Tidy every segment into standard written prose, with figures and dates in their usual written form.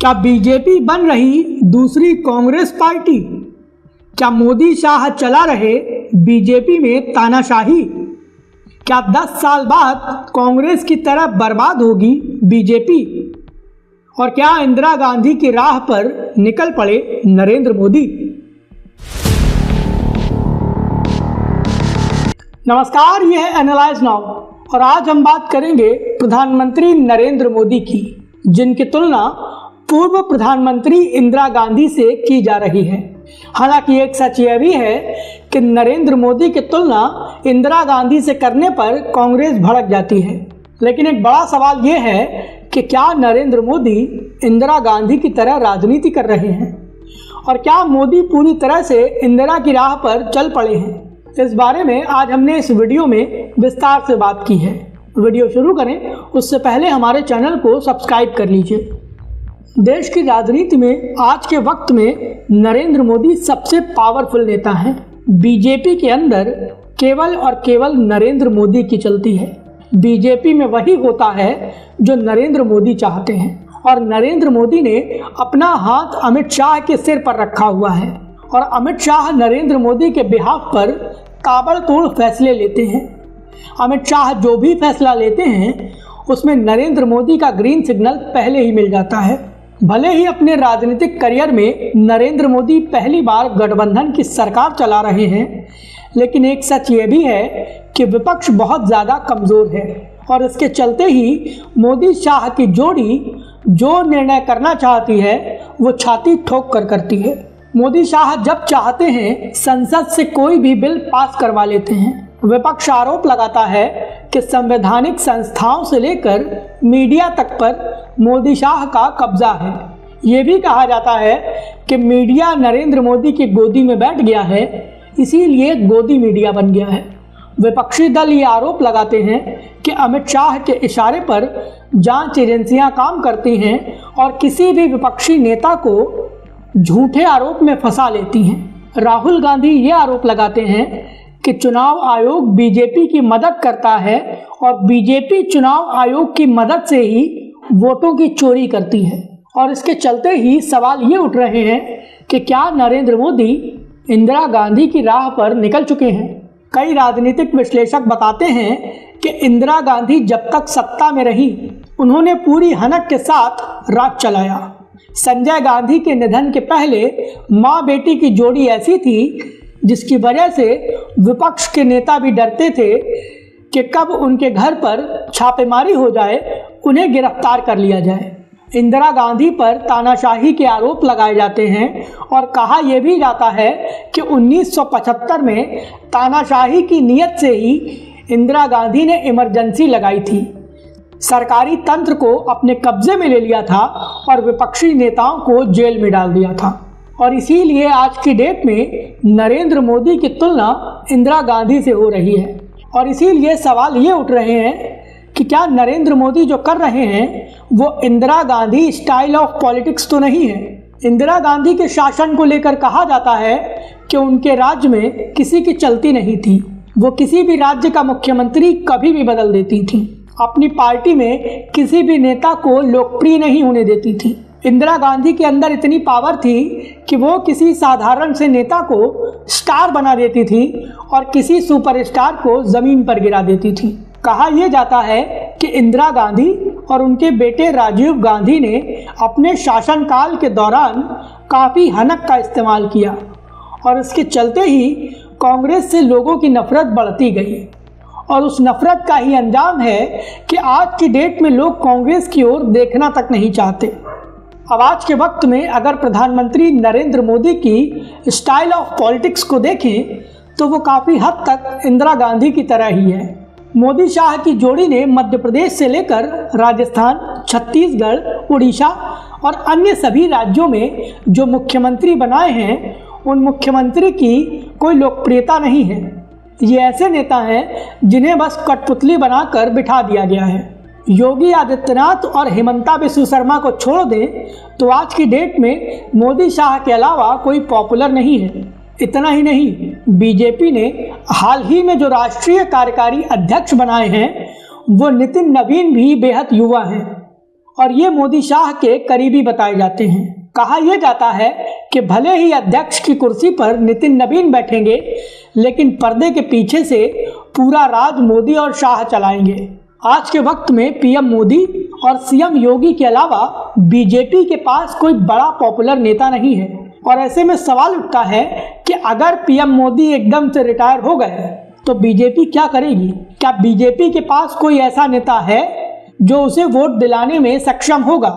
क्या बीजेपी बन रही दूसरी कांग्रेस पार्टी? क्या मोदी शाह चला रहे बीजेपी में तानाशाही? क्या 10 साल बाद कांग्रेस की तरह बर्बाद होगी बीजेपी? और क्या इंदिरा गांधी की राह पर निकल पड़े नरेंद्र मोदी? नमस्कार, यह है एनालाइज नाउ और आज हम बात करेंगे प्रधानमंत्री नरेंद्र मोदी की, जिनकी तुलना पूर्व प्रधानमंत्री इंदिरा गांधी से की जा रही है। हालांकि एक सच यह भी है कि नरेंद्र मोदी की तुलना इंदिरा गांधी से करने पर कांग्रेस भड़क जाती है। लेकिन एक बड़ा सवाल यह है कि क्या नरेंद्र मोदी इंदिरा गांधी की तरह राजनीति कर रहे हैं और क्या मोदी पूरी तरह से इंदिरा की राह पर चल पड़े हैं। इस बारे में आज हमने इस वीडियो में विस्तार से बात की है। वीडियो शुरू करें उससे पहले हमारे चैनल को सब्सक्राइब कर लीजिए। देश की राजनीति में आज के वक्त में नरेंद्र मोदी सबसे पावरफुल नेता हैं। बीजेपी के अंदर केवल और केवल नरेंद्र मोदी की चलती है। बीजेपी में वही होता है जो नरेंद्र मोदी चाहते हैं और नरेंद्र मोदी ने अपना हाथ अमित शाह के सिर पर रखा हुआ है और अमित शाह नरेंद्र मोदी के बिहाफ पर ताबड़तोड़ फैसले लेते हैं। अमित शाह जो भी फैसला लेते हैं उसमें नरेंद्र मोदी का ग्रीन सिग्नल पहले ही मिल जाता है। भले ही अपने राजनीतिक करियर में नरेंद्र मोदी पहली बार गठबंधन की सरकार चला रहे हैं, लेकिन एक सच ये भी है कि विपक्ष बहुत ज़्यादा कमज़ोर है और इसके चलते ही मोदी शाह की जोड़ी जो निर्णय करना चाहती है वो छाती ठोक कर करती है। मोदी शाह जब चाहते हैं संसद से कोई भी बिल पास करवा लेते हैं। विपक्ष आरोप लगाता है कि संवैधानिक संस्थाओं से लेकर मीडिया तक पर मोदी शाह का कब्जा है। ये भी कहा जाता है कि मीडिया नरेंद्र मोदी की गोदी में बैठ गया है, इसीलिए गोदी मीडिया बन गया है। विपक्षी दल ये आरोप लगाते हैं कि अमित शाह के इशारे पर जांच एजेंसियां काम करती हैं और किसी भी विपक्षी नेता को झूठे आरोप में फंसा लेती हैं। राहुल गांधी ये आरोप लगाते हैं कि चुनाव आयोग बीजेपी की मदद करता है और बीजेपी चुनाव आयोग की मदद से ही वोटों की चोरी करती है। और इसके चलते ही सवाल ये उठ रहे हैं कि क्या नरेंद्र मोदी इंदिरा गांधी की राह पर निकल चुके हैं। कई राजनीतिक विश्लेषक बताते हैं कि इंदिरा गांधी जब तक सत्ता में रही उन्होंने पूरी हनक के साथ राज चलाया। संजय गांधी के निधन के पहले माँ बेटी की जोड़ी ऐसी थी जिसकी वजह से विपक्ष के नेता भी डरते थे कि कब उनके घर पर छापेमारी हो जाए, उन्हें गिरफ्तार कर लिया जाए। इंदिरा गांधी पर तानाशाही के आरोप लगाए जाते हैं और कहा यह भी जाता है कि 1975 में तानाशाही की नीयत से ही इंदिरा गांधी ने इमरजेंसी लगाई थी, सरकारी तंत्र को अपने कब्जे में ले लिया था और विपक्षी नेताओं को जेल में डाल दिया था। और इसीलिए आज की डेट में नरेंद्र मोदी की तुलना इंदिरा गांधी से हो रही है। और इसीलिए सवाल ये उठ रहे हैं कि क्या नरेंद्र मोदी जो कर रहे हैं वो Indira Gandhi style of politics तो नहीं है। इंदिरा गांधी के शासन को लेकर कहा जाता है कि उनके राज्य में किसी की चलती नहीं थी, वो किसी भी राज्य का मुख्यमंत्री कभी भी बदल देती थी, अपनी पार्टी में किसी भी नेता को लोकप्रिय नहीं होने देती थी। इंदिरा गांधी के अंदर इतनी पावर थी कि वो किसी साधारण से नेता को स्टार बना देती थी और किसी सुपरस्टार को जमीन पर गिरा देती थी। कहा यह जाता है कि इंदिरा गांधी और उनके बेटे राजीव गांधी ने अपने शासनकाल के दौरान काफ़ी हनक का इस्तेमाल किया और इसके चलते ही कांग्रेस से लोगों की नफरत बढ़ती गई और उस नफरत का ही अंजाम है कि आज की डेट में लोग कांग्रेस की ओर देखना तक नहीं चाहते। अब आज के वक्त में अगर प्रधानमंत्री नरेंद्र मोदी की स्टाइल ऑफ पॉलिटिक्स को देखें तो वो काफ़ी हद तक इंदिरा गांधी की तरह ही है। मोदी शाह की जोड़ी ने मध्य प्रदेश से लेकर राजस्थान, छत्तीसगढ़, उड़ीसा और अन्य सभी राज्यों में जो मुख्यमंत्री बनाए हैं उन मुख्यमंत्री की कोई लोकप्रियता नहीं है। ये ऐसे नेता हैं जिन्हें बस कठपुतली बनाकर बिठा दिया गया है। योगी आदित्यनाथ और हिमंता बिस्वा शर्मा को छोड़ दें तो आज की डेट में मोदी शाह के अलावा कोई पॉपुलर नहीं है। इतना ही नहीं, बीजेपी ने हाल ही में जो राष्ट्रीय कार्यकारी अध्यक्ष बनाए हैं वो नितिन नवीन भी बेहद युवा हैं और ये मोदी शाह के करीबी बताए जाते हैं। कहा यह जाता है कि भले ही अध्यक्ष की कुर्सी पर नितिन नवीन बैठेंगे, लेकिन पर्दे के पीछे से पूरा राज मोदी और शाह चलाएंगे। आज के वक्त में पीएम मोदी और सीएम योगी के अलावा बीजेपी के पास कोई बड़ा पॉपुलर नेता नहीं है, और ऐसे में सवाल उठता है कि अगर पीएम मोदी एकदम से रिटायर हो गए तो बीजेपी क्या करेगी? क्या बीजेपी के पास कोई ऐसा नेता है जो उसे वोट दिलाने में सक्षम होगा?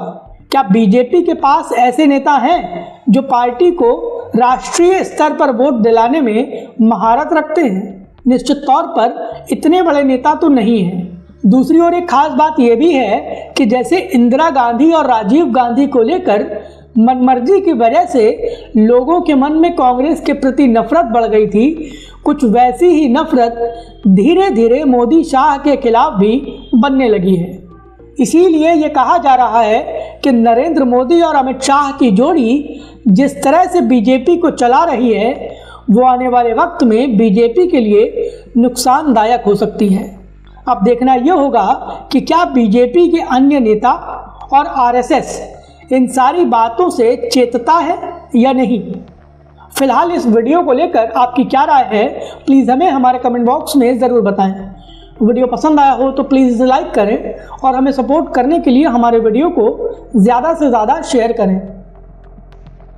क्या बीजेपी के पास ऐसे नेता हैं जो पार्टी को राष्ट्रीय स्तर पर वोट दिलाने में महारत रखते हैं? निश्चित तौर पर इतने बड़े नेता तो नहीं हैं। दूसरी ओर एक खास बात यह भी है कि जैसे इंदिरा गांधी और राजीव गांधी को लेकर मनमर्जी की वजह से लोगों के मन में कांग्रेस के प्रति नफरत बढ़ गई थी, कुछ वैसी ही नफरत धीरे धीरे मोदी शाह के खिलाफ भी बनने लगी है। इसीलिए ये कहा जा रहा है कि नरेंद्र मोदी और अमित शाह की जोड़ी जिस तरह से बीजेपी को चला रही है, वो आने वाले वक्त में बीजेपी के लिए नुकसानदायक हो सकती है। अब देखना यह होगा कि क्या बीजेपी के अन्य नेता और आरएसएस इन सारी बातों से चेतता है या नहीं। फिलहाल इस वीडियो को लेकर आपकी क्या राय है, प्लीज़ हमें हमारे कमेंट बॉक्स में ज़रूर बताएं। वीडियो पसंद आया हो तो प्लीज़ इसे लाइक करें और हमें सपोर्ट करने के लिए हमारे वीडियो को ज़्यादा से ज़्यादा शेयर करें।